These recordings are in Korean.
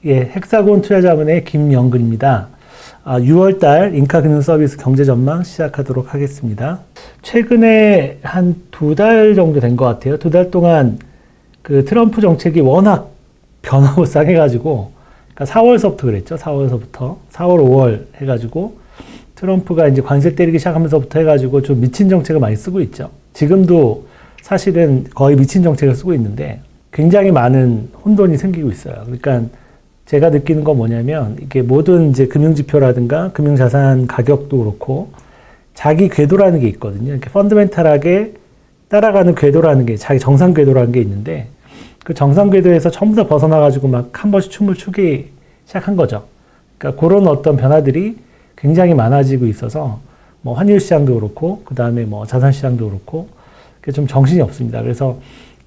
예, 헥사곤 투자자문의 김영근입니다. 6월달 인카금융서비스 경제전망 시작하도록 하겠습니다. 최근에 한 2달 정도 된 것 같아요. 2달 동안 그 트럼프 정책이 워낙 변화무쌍해가지고, 그러니까 4월서부터 그랬죠. 4월서부터 4월, 5월 해가지고 트럼프가 이제 관세 때리기 시작하면서부터 해가지고 좀 미친 정책을 많이 쓰고 있죠. 지금도 사실은 거의 미친 정책을 쓰고 있는데 굉장히 많은 혼돈이 생기고 있어요. 그러니까 제가 느끼는 건 뭐냐면 이게 모든 이제 금융지표라든가 금융자산 가격도 그렇고 자기 궤도라는 게 있거든요. 이렇게 펀더멘탈하게 따라가는 궤도라는 게 자기 정상 궤도라는 게 있는데 그 정상 궤도에서 전부 다 벗어나가지고 막 한 번씩 춤을 추기 시작한 거죠. 그러니까 그런 어떤 변화들이 굉장히 많아지고 있어서 뭐 환율 시장도 그렇고 그 다음에 뭐 자산 시장도 그렇고 좀 정신이 없습니다. 그래서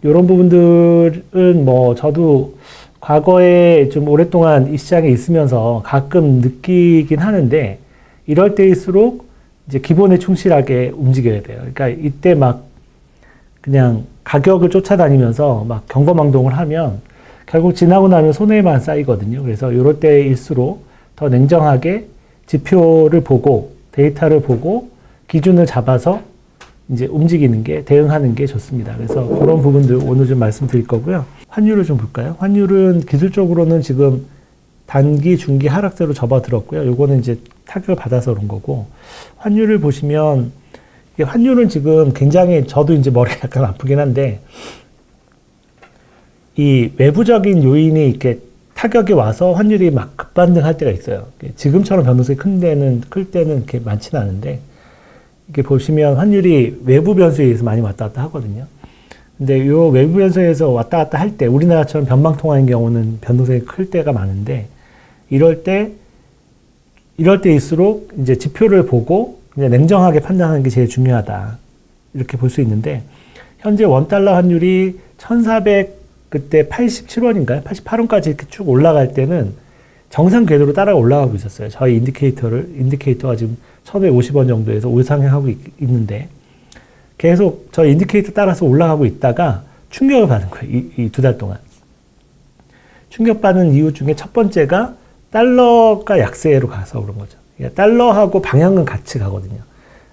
이런 부분들은 뭐 저도 과거에 좀 오랫동안 이 시장에 있으면서 가끔 느끼긴 하는데 이럴 때일수록 이제 기본에 충실하게 움직여야 돼요. 그러니까 이때 막 그냥 가격을 쫓아다니면서 막 경거망동을 하면 결국 지나고 나면 손해만 쌓이거든요. 그래서 이럴 때일수록 더 냉정하게 지표를 보고 데이터를 보고 기준을 잡아서 이제 움직이는 게, 대응하는 게 좋습니다. 그래서 그런 부분들 오늘 좀 말씀드릴 거고요. 환율을 좀 볼까요? 환율은 기술적으로는 지금 단기, 중기 하락세로 접어들었고요. 요거는 이제 타격을 받아서 그런 거고. 환율을 보시면, 이게 환율은 지금 굉장히, 저도 이제 머리가 약간 아프긴 한데, 이 외부적인 요인이 이렇게 타격이 와서 환율이 막 급반등할 때가 있어요. 지금처럼 변동성이 클 때는 이렇게 많지는 않은데, 이렇게 보시면 환율이 외부 변수에 의해서 많이 왔다 갔다 하거든요. 근데 이 외부 변수에서 왔다 갔다 할 때, 우리나라처럼 변방통화인 경우는 변동성이 클 때가 많은데, 이럴 때일수록 이제 지표를 보고 이제 냉정하게 판단하는 게 제일 중요하다. 이렇게 볼 수 있는데, 현재 원달러 환율이 1400, 그때 87원인가요? 88원까지 이렇게 쭉 올라갈 때는 정상 궤도로 따라가 올라가고 있었어요. 저희 인디케이터가 지금 1550원 정도에서 우상향하고 있는데 계속 저 인디케이터 따라서 올라가고 있다가 충격을 받은 거예요. 이 2달 동안. 충격받은 이유 중에 첫 번째가 달러가 약세로 가서 그런 거죠. 그러니까 달러하고 방향은 같이 가거든요.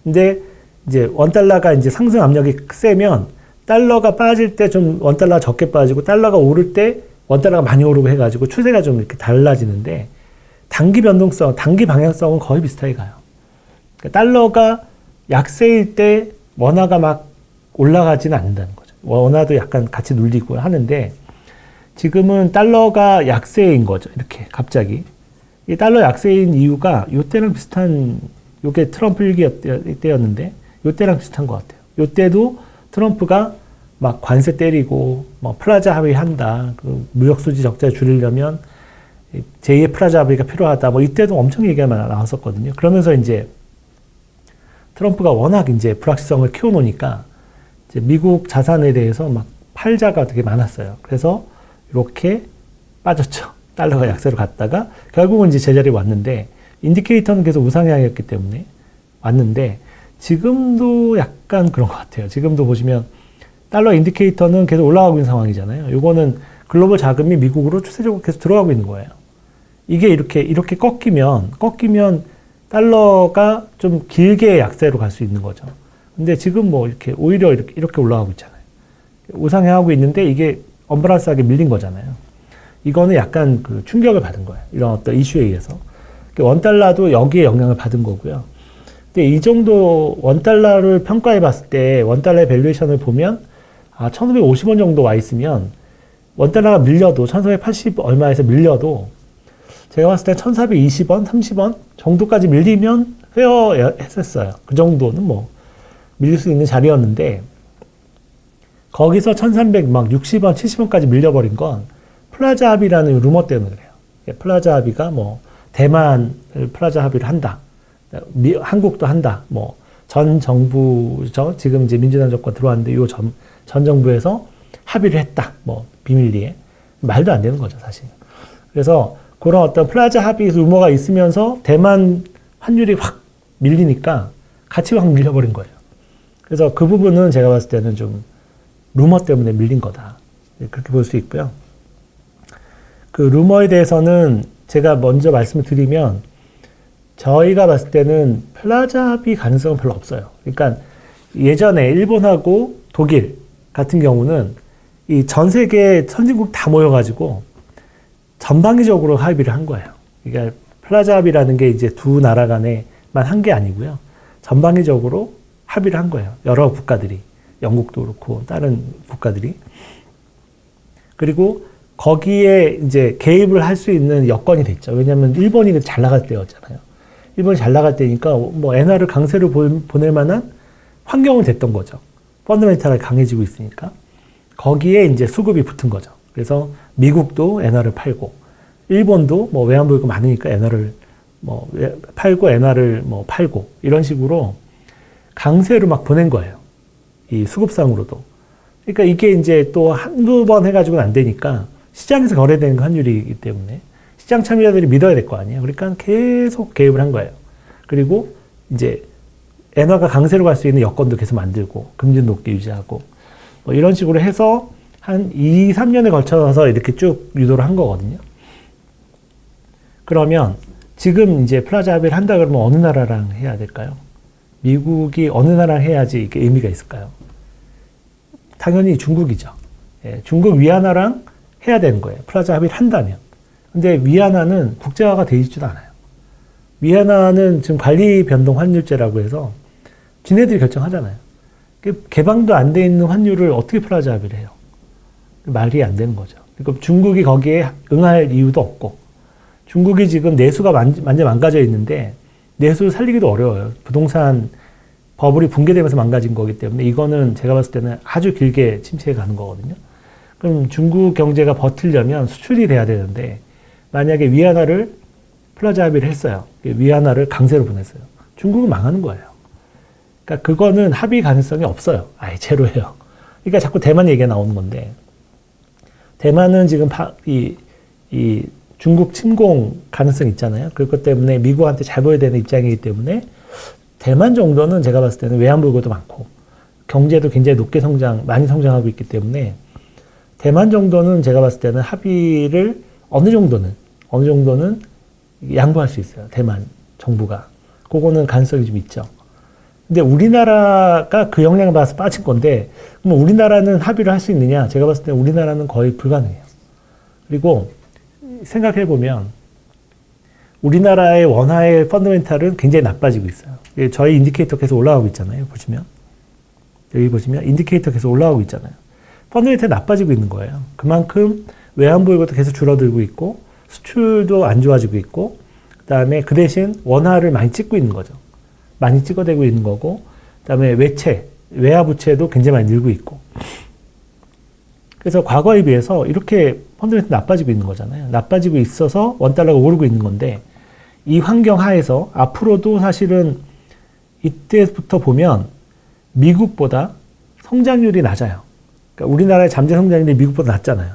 근데 이제 원달러가 이제 상승 압력이 세면 달러가 빠질 때 좀 원달러가 적게 빠지고 달러가 오를 때 원달러가 많이 오르고 해가지고 추세가 좀 이렇게 달라지는데 단기 변동성, 단기 방향성은 거의 비슷하게 가요. 그러니까 달러가 약세일 때 원화가 막 올라가지는 않는다는 거죠. 원화도 약간 같이 눌리고 하는데 지금은 달러가 약세인 거죠. 이렇게 갑자기. 이 달러 약세인 이유가 요때랑 비슷한, 요게 트럼프 일기 때였는데 요때랑 비슷한 것 같아요. 요때도 트럼프가 막 관세 때리고 뭐 플라자 합의한다. 그 무역 수지 적자 줄이려면 제2의 플라자 합의가 필요하다. 뭐 이때도 엄청 얘기가 나왔었거든요. 그러면서 이제 트럼프가 워낙 이제 불확실성을 키워놓으니까 이제 미국 자산에 대해서 막 팔자가 되게 많았어요. 그래서 이렇게 빠졌죠. 달러가 약세로 갔다가 결국은 이제 제자리에 왔는데 인디케이터는 계속 우상향이었기 때문에 왔는데 지금도 약간 그런 것 같아요. 지금도 보시면 달러 인디케이터는 계속 올라가고 있는 상황이잖아요. 요거는 글로벌 자금이 미국으로 추세적으로 계속 들어가고 있는 거예요. 이게 이렇게 꺾이면 달러가 좀 길게 약세로 갈 수 있는 거죠. 근데 지금 뭐 이렇게 오히려 이렇게 올라가고 있잖아요. 우상향하고 있는데 이게 언밸런스하게 밀린 거잖아요. 이거는 약간 그 충격을 받은 거예요. 이런 어떤 이슈에 의해서. 원달러도 여기에 영향을 받은 거고요. 근데 이 정도 원달러를 평가해 봤을 때 원달러의 밸류에이션을 보면 1550원 정도 와 있으면 원달러가 밀려도 1480 얼마에서 밀려도 제가 봤을 때 1420원, 30원 정도까지 밀리면 페어했었어요. 그 정도는 뭐 밀릴 수 있는 자리였는데 거기서 1360원, 70원까지 밀려버린 건 플라자 합의라는 루머 때문에 그래요. 플라자 합의가 뭐 대만을 플라자 합의를 한다. 한국도 한다. 뭐 전 정부죠. 지금 이제 민주당 정권 들어왔는데 요 전 정부에서 합의를 했다. 뭐 비밀리에 말도 안 되는 거죠, 사실. 그래서 그런 어떤 플라자 합의 루머가 있으면서 대만 환율이 확 밀리니까 같이 확 밀려버린 거예요. 그래서 그 부분은 제가 봤을 때는 좀 루머 때문에 밀린 거다. 그렇게 볼 수 있고요. 그 루머에 대해서는 제가 먼저 말씀을 드리면 저희가 봤을 때는 플라자 합의 가능성은 별로 없어요. 그러니까 예전에 일본하고 독일 같은 경우는 이 전 세계 선진국 다 모여가지고 전방위적으로 합의를 한 거예요. 그러니까 플라자 합의라는 게 이제 두 나라 간에만 한 게 아니고요. 전방위적으로 합의를 한 거예요. 여러 국가들이. 영국도 그렇고 다른 국가들이. 그리고 거기에 이제 개입을 할 수 있는 여건이 됐죠. 왜냐하면 일본이 잘 나갈 때였잖아요. 일본이 잘 나갈 때니까 뭐 엔화를 강세로 보낼 만한 환경은 됐던 거죠. 펀더멘탈이 강해지고 있으니까. 거기에 이제 수급이 붙은 거죠. 그래서 미국도 엔화를 팔고, 일본도 뭐 외환보유고 많으니까 엔화를 뭐 팔고, 엔화를 뭐 팔고, 이런 식으로 강세로 막 보낸 거예요. 이 수급상으로도. 그러니까 이게 이제 또 한두 번 해가지고는 안 되니까 시장에서 거래되는 환율이기 때문에 시장 참여자들이 믿어야 될 거 아니에요. 그러니까 계속 개입을 한 거예요. 그리고 이제 엔화가 강세로 갈 수 있는 여건도 계속 만들고, 금리는 높게 유지하고, 뭐 이런 식으로 해서 한 2, 3년에 걸쳐서 이렇게 쭉 유도를 한 거거든요. 그러면 지금 이제 플라자 합의를 한다 그러면 어느 나라랑 해야 될까요? 미국이 어느 나라랑 해야지 이게 의미가 있을까요? 당연히 중국이죠. 예, 중국 위안화랑 해야 되는 거예요. 플라자 합의를 한다면. 근데 위안화는 국제화가 되어 있지도 않아요. 위안화는 지금 관리 변동 환율제라고 해서 지네들이 결정하잖아요. 개방도 안 돼 있는 환율을 어떻게 플라자 합의를 해요? 말이 안 되는 거죠. 그러니까 중국이 거기에 응할 이유도 없고, 중국이 지금 내수가 완전 망가져 있는데 내수 살리기도 어려워요. 부동산 버블이 붕괴되면서 망가진 거기 때문에 이거는 제가 봤을 때는 아주 길게 침체해 가는 거거든요. 그럼 중국 경제가 버티려면 수출이 돼야 되는데 만약에 위안화를 플라자 합의를 했어요. 위안화를 강세로 보냈어요. 중국은 망하는 거예요. 그러니까 그거는 합의 가능성이 없어요. 아예 제로예요. 그러니까 자꾸 대만 얘기가 나오는 건데, 대만은 지금 이 중국 침공 가능성 있잖아요. 그것 때문에 미국한테 잘 보여야 되는 입장이기 때문에 대만 정도는 제가 봤을 때는 외환보유고도 많고 경제도 굉장히 높게 많이 성장하고 있기 때문에 대만 정도는 제가 봤을 때는 합의를 어느 정도는 양보할 수 있어요. 대만 정부가. 그거는 가능성이 좀 있죠. 근데 우리나라가 그 영향을 받아서 빠진 건데, 그럼 우리나라는 합의를 할 수 있느냐? 제가 봤을 때 우리나라는 거의 불가능해요. 그리고 생각해보면 우리나라의 원화의 펀더멘탈은 굉장히 나빠지고 있어요. 저희 인디케이터 계속 올라가고 있잖아요. 보시면. 여기 보시면 인디케이터 계속 올라가고 있잖아요. 펀더멘탈이 나빠지고 있는 거예요. 그만큼 외환보유고도 계속 줄어들고 있고, 수출도 안 좋아지고 있고, 그 다음에 그 대신 원화를 많이 찍고 있는 거죠. 많이 찍어대고 있는 거고, 그 다음에 외화부채도 굉장히 많이 늘고 있고. 그래서 과거에 비해서 이렇게 펀더멘탈이 나빠지고 있는 거잖아요. 나빠지고 있어서 원달러가 오르고 있는 건데, 이 환경 하에서 앞으로도 사실은 이때부터 보면 미국보다 성장률이 낮아요. 그러니까 우리나라의 잠재 성장률이 미국보다 낮잖아요.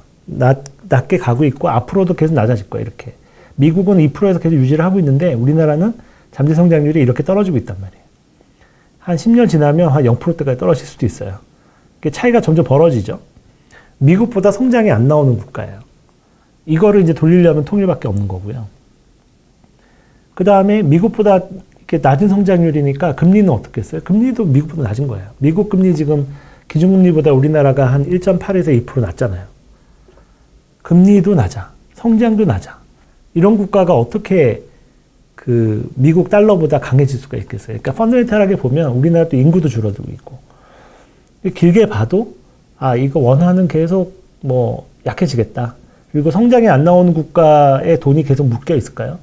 낮게 가고 있고 앞으로도 계속 낮아질 거예요. 이렇게. 미국은 2%에서 계속 유지를 하고 있는데 우리나라는 잠재 성장률이 이렇게 떨어지고 있단 말이에요. 한 10년 지나면 한 0%대까지 떨어질 수도 있어요. 차이가 점점 벌어지죠. 미국보다 성장이 안 나오는 국가예요. 이거를 이제 돌리려면 통일밖에 없는 거고요. 그 다음에 미국보다 이렇게 낮은 성장률이니까 금리는 어떻겠어요? 금리도 미국보다 낮은 거예요. 미국 금리 지금 기준금리보다 우리나라가 한 1.8에서 2% 낮잖아요. 금리도 낮아. 성장도 낮아. 이런 국가가 어떻게 그 미국 달러보다 강해질 수가 있겠어요? 그러니까 펀더멘탈하게 보면 우리나라도 인구도 줄어들고 있고, 길게 봐도 이거 원화는 계속 뭐 약해지겠다. 그리고 성장이 안 나오는 국가에 돈이 계속 묶여 있을까요?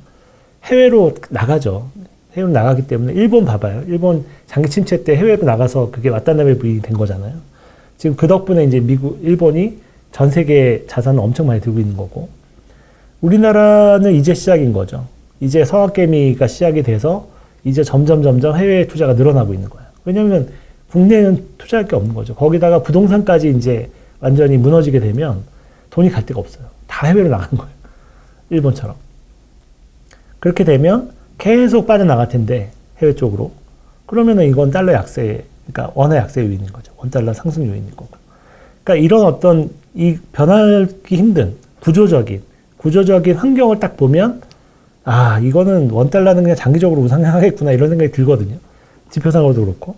해외로 나가죠. 해외로 나가기 때문에 일본 봐봐요. 일본 장기 침체 때 해외로 나가서 그게 왔다나베 부인이 된 거잖아요. 지금 그 덕분에 이제 일본이 전 세계 자산을 엄청 많이 들고 있는 거고, 우리나라는 이제 시작인 거죠. 이제 서학개미가 시작이 돼서 이제 점점 해외 투자가 늘어나고 있는 거예요. 왜냐하면 국내는 투자할 게 없는 거죠. 거기다가 부동산까지 이제 완전히 무너지게 되면 돈이 갈 데가 없어요. 다 해외로 나가는 거예요. 일본처럼. 그렇게 되면 계속 빠져나갈 텐데, 해외 쪽으로. 그러면은 이건 달러 약세, 그러니까 원화 약세 요인인 거죠. 원달러 상승 요인인 거고. 그러니까 이런 어떤 이 변하기 힘든 구조적인 구조적인 환경을 딱 보면 아, 이거는 원달러는 그냥 장기적으로 우상향하겠구나 이런 생각이 들거든요. 지표상으로도 그렇고.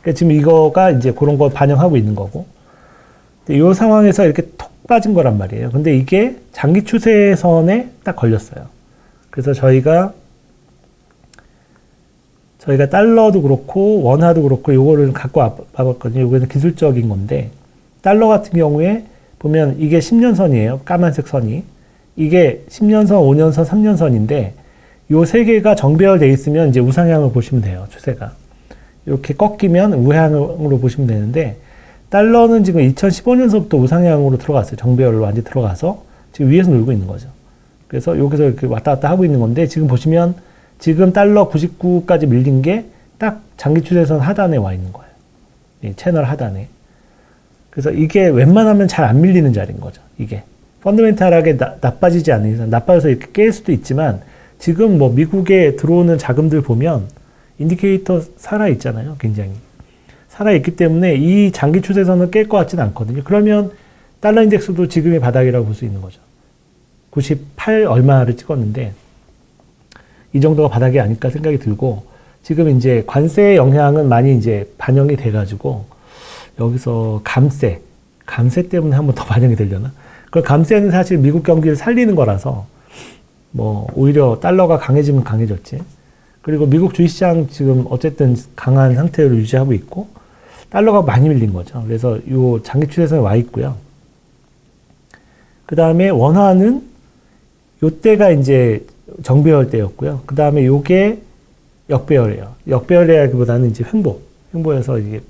그러니까 지금 이거가 이제 그런 걸 반영하고 있는 거고. 이 상황에서 이렇게 톡 빠진 거란 말이에요. 근데 이게 장기 추세선에 딱 걸렸어요. 그래서 저희가 달러도 그렇고 원화도 그렇고 요거를 갖고 와봤거든요. 요거는 기술적인 건데 달러 같은 경우에 보면 이게 10년 선이에요. 까만색 선이. 이게 10년선, 5년선, 3년선인데 요 세 개가 정배열돼 있으면 이제 우상향을 보시면 돼요. 추세가. 이렇게 꺾이면 우향으로 보시면 되는데 달러는 지금 2015년서부터 우상향으로 들어갔어요. 정배열로 완전히 들어가서 지금 위에서 놀고 있는 거죠. 그래서 여기서 이렇게 왔다 갔다 하고 있는 건데 지금 보시면 지금 달러 99까지 밀린 게 딱 장기 추세선 하단에 와 있는 거예요. 이 채널 하단에. 그래서 이게 웬만하면 잘 안 밀리는 자리인 거죠. 이게. 펀더멘탈하게 나빠지지 않는 이상, 나빠져서 이렇게 깰 수도 있지만 지금 뭐 미국에 들어오는 자금들 보면 인디케이터 살아있잖아요. 굉장히. 살아있기 때문에 이 장기 추세선을 깰 것 같지는 않거든요. 그러면 달러 인덱스도 지금의 바닥이라고 볼 수 있는 거죠. 98 얼마를 찍었는데 이 정도가 바닥이 아닐까 생각이 들고 지금 이제 관세의 영향은 많이 이제 반영이 돼가지고 여기서 감세 때문에 한번 더 반영이 되려나? 그 감세는 사실 미국 경기를 살리는 거라서 뭐 오히려 달러가 강해지면 강해졌지. 그리고 미국 주식시장 지금 어쨌든 강한 상태를 유지하고 있고 달러가 많이 밀린 거죠. 그래서 요 장기 추세선에 와 있고요. 그 다음에 원화는 요때가 이제 정배열 때였고요. 그 다음에 요게 역배열이에요. 역배열이라기보다는 이제 횡보해서 이게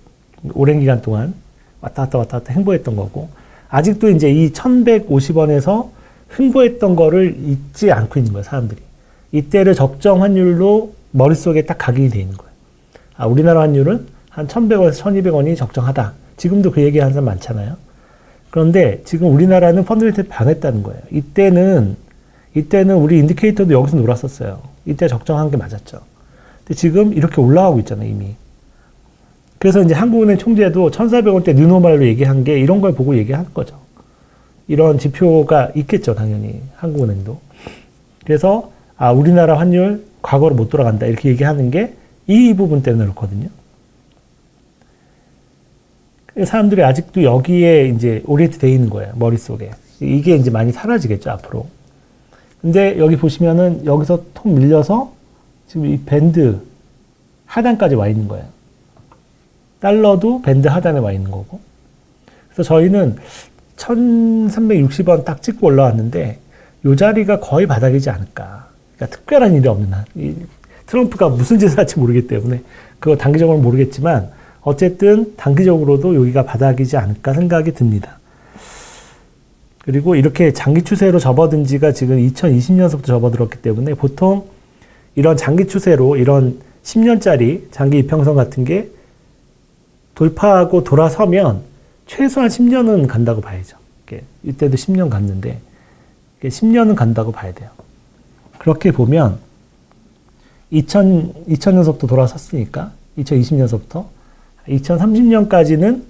오랜 기간 동안 왔다 갔다 횡보했던 거고 아직도 이제 이 1150원에서 횡보했던 거를 잊지 않고 있는 거예요, 사람들이. 이때를 적정 환율로 머릿속에 딱 각인이 돼 있는 거예요. 아, 우리나라 환율은 한 1100원에서 1200원이 적정하다. 지금도 그 얘기 하는 사람 많잖아요. 그런데 지금 우리나라는 펀더멘털이 변했다는 거예요. 이때는 우리 인디케이터도 여기서 놀았었어요. 이때 적정한 게 맞았죠. 근데 지금 이렇게 올라가고 있잖아요, 이미. 그래서 이제 한국은행 총재도 1400원대 뉴노멀로 얘기한 게 이런 걸 보고 얘기하는 거죠. 이런 지표가 있겠죠, 당연히. 한국은행도. 그래서, 아, 우리나라 환율 과거로 못 돌아간다. 이렇게 얘기하는 게 이 부분 때문에 그렇거든요. 사람들이 아직도 여기에 이제 오리엔트 돼 있는 거예요, 머릿속에. 이게 이제 많이 사라지겠죠, 앞으로. 근데 여기 보시면은 여기서 통 밀려서 지금 이 밴드 하단까지 와 있는 거예요. 달러도 밴드 하단에 와 있는 거고. 그래서 저희는 1360원 딱 찍고 올라왔는데 이 자리가 거의 바닥이지 않을까. 그러니까 특별한 일이 없는 한. 이 트럼프가 무슨 짓을 할지 모르기 때문에 그거 단기적으로는 모르겠지만 어쨌든 단기적으로도 여기가 바닥이지 않을까 생각이 듭니다. 그리고 이렇게 장기 추세로 접어든 지가 지금 2020년서부터 접어들었기 때문에 보통 이런 장기 추세로 이런 10년짜리 장기 이평선 같은 게 돌파하고 돌아서면 최소한 10년은 간다고 봐야죠. 이때도 10년 갔는데 10년은 간다고 봐야 돼요. 그렇게 보면 2000년서부터 돌아섰으니까 2020년서부터 2030년까지는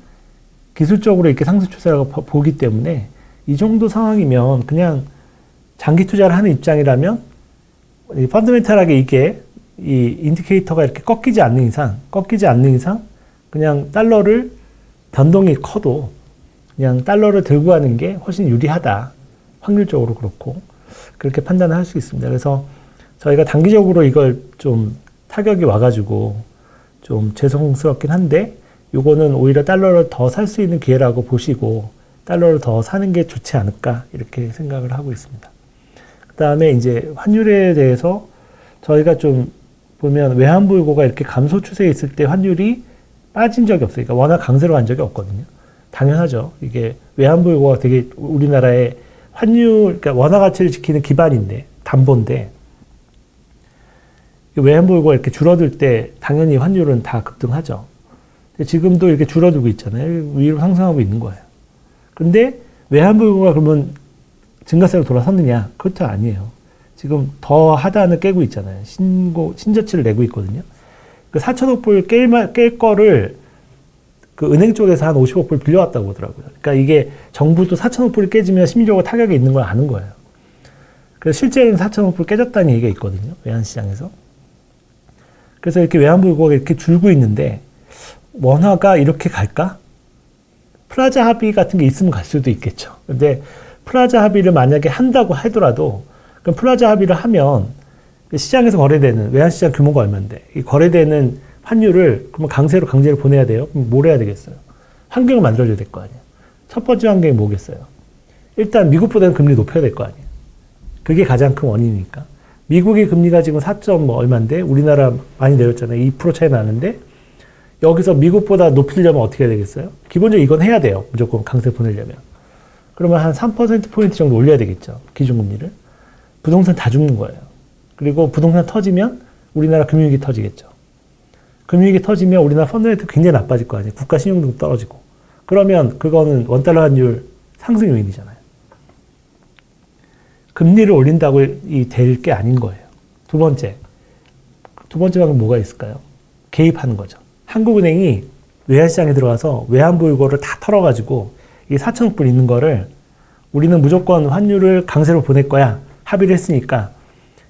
기술적으로 이렇게 상승 추세라고 보기 때문에 이 정도 상황이면 그냥 장기 투자를 하는 입장이라면 펀더멘탈하게 이게 이 인디케이터가 이렇게 꺾이지 않는 이상 그냥 달러를 변동이 커도 그냥 달러를 들고 가는 게 훨씬 유리하다. 확률적으로 그렇고 그렇게 판단을 할 수 있습니다. 그래서 저희가 단기적으로 이걸 좀 타격이 와가지고 좀 죄송스럽긴 한데 요거는 오히려 달러를 더 살 수 있는 기회라고 보시고 달러를 더 사는 게 좋지 않을까 이렇게 생각을 하고 있습니다. 그 다음에 이제 환율에 대해서 저희가 좀 보면 외환보유고가 이렇게 감소 추세에 있을 때 환율이 빠진 적이 없어요. 그러니까 워낙 강세로 간 적이 없거든요. 당연하죠. 이게 외환보유고가 되게 우리나라의 환율, 그러니까 원화 가치를 지키는 기반인데, 담보인데, 외환보유고가 이렇게 줄어들 때 당연히 환율은 다 급등하죠. 근데 지금도 이렇게 줄어들고 있잖아요. 위로 상승하고 있는 거예요. 근데 외환보유고가 그러면 증가세로 돌아섰느냐? 그것도 아니에요. 지금 더 하단을 깨고 있잖아요. 신저치를 내고 있거든요. 그 4천억 불 깰 거를 그 은행 쪽에서 한 50억 불 빌려왔다고 하더라고요. 그러니까 이게 정부도 4천억 불이 깨지면 심리적으로 타격이 있는 걸 아는 거예요. 그래서 실제로는 4천억 불 깨졌다는 얘기가 있거든요. 외환시장에서. 그래서 이렇게 외환보유고가 이렇게 줄고 있는데 원화가 이렇게 갈까? 플라자 합의 같은 게 있으면 갈 수도 있겠죠. 근데 플라자 합의를 만약에 한다고 하더라도 그럼 플라자 합의를 하면 시장에서 거래되는 외환시장 규모가 얼마인데 이 거래되는 환율을 그러면 강제로 보내야 돼요. 그럼 뭘 해야 되겠어요? 환경을 만들어줘야 될 거 아니에요. 첫 번째 환경이 뭐겠어요? 일단 미국보다는 금리 높여야 될 거 아니에요. 그게 가장 큰 원인이니까. 미국의 금리가 지금 4점 뭐 얼마인데 우리나라 많이 내렸잖아요. 2% 차이 나는데 여기서 미국보다 높이려면 어떻게 해야 되겠어요? 기본적으로 이건 해야 돼요. 무조건 강세 보내려면. 그러면 한 3%포인트 정도 올려야 되겠죠. 기준금리를. 부동산 다 죽는 거예요. 그리고 부동산 터지면 우리나라 금융위기 터지겠죠. 금융위기 터지면 우리나라 펀드레이트 굉장히 나빠질 거 아니에요. 국가 신용등급 떨어지고. 그러면 그거는 원달러 환율 상승 요인이잖아요. 금리를 올린다고 될 게 아닌 거예요. 두 번째 방법은 뭐가 있을까요? 개입하는 거죠. 한국은행이 외환시장에 들어가서 외환보유고를 다 털어가지고 이 4천억 불 있는 거를 우리는 무조건 환율을 강세로 보낼 거야. 합의를 했으니까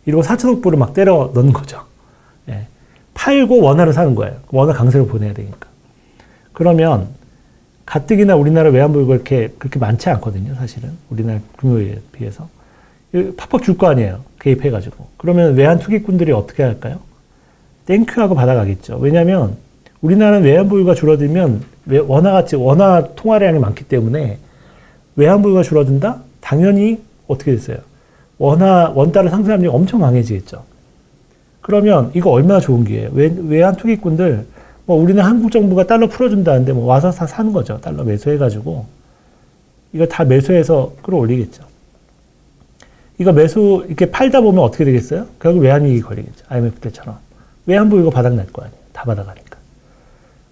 이러고 4천억 불을 막 때려 넣는 거죠. 예. 팔고 원화를 사는 거예요. 원화 강세로 보내야 되니까. 그러면 가뜩이나 우리나라 외환보유고가 그렇게 많지 않거든요. 사실은 우리나라 규모에 비해서. 팍팍 줄 거 아니에요. 개입해가지고. 그러면 외환 투기꾼들이 어떻게 할까요? 땡큐하고 받아가겠죠. 왜냐하면 우리나라는 외환 보유가 줄어들면 원화 통화량이 많기 때문에 외환 보유가 줄어든다? 당연히 어떻게 됐어요? 원달러 상승 압력이 엄청 강해지겠죠. 그러면 이거 얼마나 좋은 기회예요. 외환 투기꾼들 우리는 한국 정부가 달러 풀어준다는데 와서 다 사는 거죠. 달러 매수해가지고 이거 다 매수해서 끌어올리겠죠. 이거 이렇게 팔다 보면 어떻게 되겠어요? 결국 외환위기 걸리겠죠. IMF 때처럼. 외환보유고 바닥날 거 아니에요. 다 바닥하니까.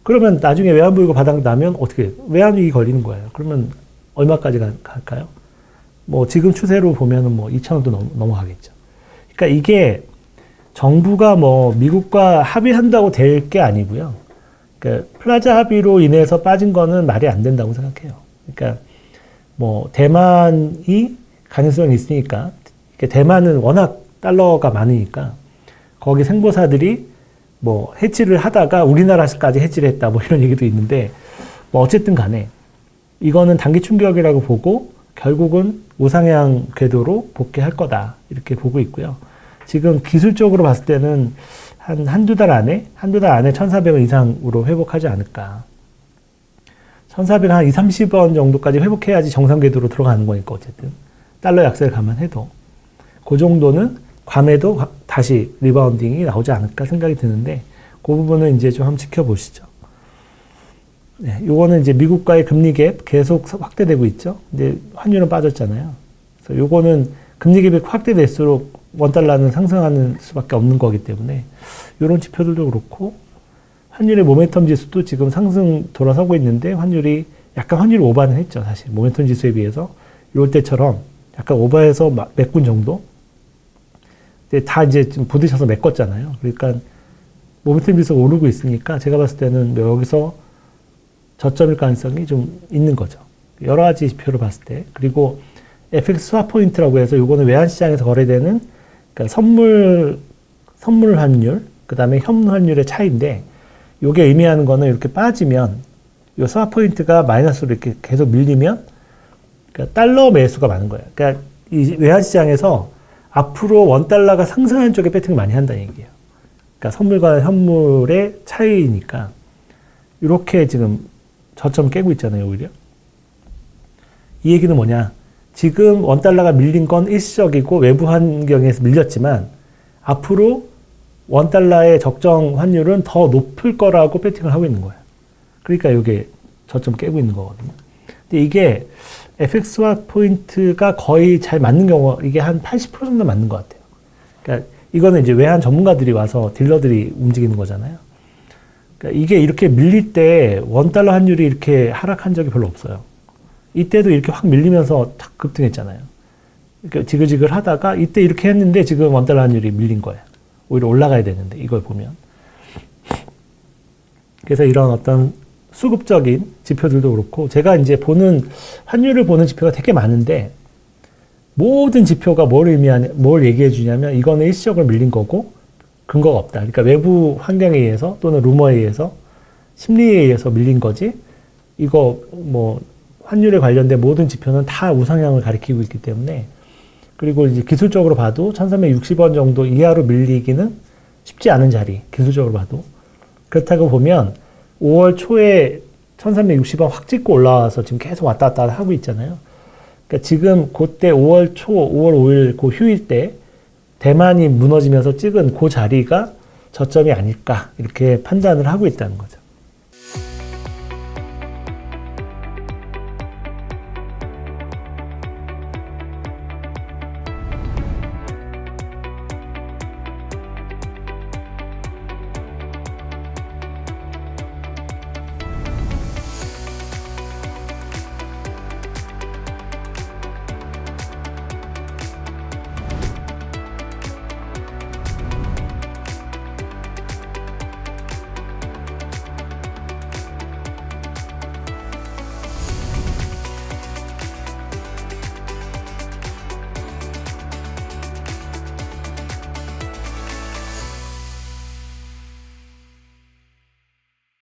그러면 나중에 외환보유고 바닥나면 어떻게 해요? 외환위기 걸리는 거예요. 그러면 얼마까지 갈까요? 지금 추세로 보면은 2천원도 넘어가겠죠. 그러니까 이게 정부가 미국과 합의한다고 될 게 아니고요. 그러니까 플라자 합의로 인해서 빠진 거는 말이 안 된다고 생각해요. 그러니까 대만이 가능성이 있으니까 대만은 워낙 달러가 많으니까 거기 생보사들이 해지를 하다가 우리나라까지 해지를 했다 이런 얘기도 있는데 어쨌든 간에 이거는 단기 충격이라고 보고 결국은 우상향 궤도로 복귀할 거다 이렇게 보고 있고요. 지금 기술적으로 봤을 때는 한두 달 안에 1,400원 이상으로 회복하지 않을까. 1,400 한 2,30원 정도까지 회복해야지 정상 궤도로 들어가는 거니까 어쨌든 달러 약세를 감안해도 그 정도는 괌에도 다시 리바운딩이 나오지 않을까 생각이 드는데 그 부분은 이제 좀 한번 지켜보시죠. 네, 요거는 이제 미국과의 금리 갭 계속 확대되고 있죠. 근데 환율은 빠졌잖아요. 그래서 요거는 금리 갭이 확대될수록 원달러는 상승하는 수밖에 없는 거기 때문에 요런 지표들도 그렇고 환율의 모멘텀 지수도 지금 상승 돌아서고 있는데 환율이 오버는 했죠. 사실 모멘텀 지수에 비해서 이럴 때처럼 약간 오버해서 메꾼 정도? 근데 다 이제 좀 부딪혀서 메꿨잖아요. 그러니까 모멘텀 지수가 오르고 있으니까 제가 봤을 때는 여기서 저점일 가능성이 좀 있는 거죠. 여러 가지 지표를 봤을 때. 그리고 FX 스왑 포인트라고 해서 요거는 외환시장에서 거래되는 그러니까 선물 환율, 그 다음에 현물 환율의 차이인데 요게 의미하는 거는 이렇게 빠지면 요 스왑 포인트가 마이너스로 이렇게 계속 밀리면 그러니까 달러 매수가 많은 거예요. 그러니까 이 외환시장에서 앞으로 원달러가 상승하는 쪽에 배팅을 많이 한다는 얘기예요. 그러니까 선물과 현물의 차이니까 이렇게 지금 저점 깨고 있잖아요, 오히려. 이 얘기는 뭐냐? 지금 원달러가 밀린 건 일시적이고 외부 환경에서 밀렸지만 앞으로 원달러의 적정 환율은 더 높을 거라고 배팅을 하고 있는 거예요. 그러니까 이게 저점 깨고 있는 거거든요. 근데 이게 FX 스왑 포인트가 거의 잘 맞는 경우 이게 한 80% 정도 맞는 것 같아요. 그러니까 이거는 이제 외환 전문가들이 와서 딜러들이 움직이는 거잖아요. 그러니까 이게 이렇게 밀릴 때 원달러 환율이 이렇게 하락한 적이 별로 없어요. 이때도 이렇게 확 밀리면서 탁 급등했잖아요. 그러니까 지글지글 하다가 이때 이렇게 했는데 지금 원달러 환율이 밀린 거예요. 오히려 올라가야 되는데 이걸 보면. 그래서 이런 어떤 수급적인 지표들도 그렇고 제가 이제 환율을 보는 지표가 되게 많은데 모든 지표가 뭘 얘기해 주냐면 이거는 일시적으로 밀린 거고 근거가 없다. 그러니까 외부 환경에 의해서 또는 루머에 의해서 심리에 의해서 밀린 거지. 이거 뭐 환율에 관련된 모든 지표는 다 우상향을 가리키고 있기 때문에 그리고 이제 기술적으로 봐도 1360원 정도 이하로 밀리기는 쉽지 않은 자리. 기술적으로 봐도. 그렇다고 보면 5월 초에 1360원 확 찍고 올라와서 지금 계속 왔다 갔다 하고 있잖아요. 그러니까 지금 그때 5월 초, 5월 5일 그 휴일 때 대만이 무너지면서 찍은 그 자리가 저점이 아닐까 이렇게 판단을 하고 있다는 거죠.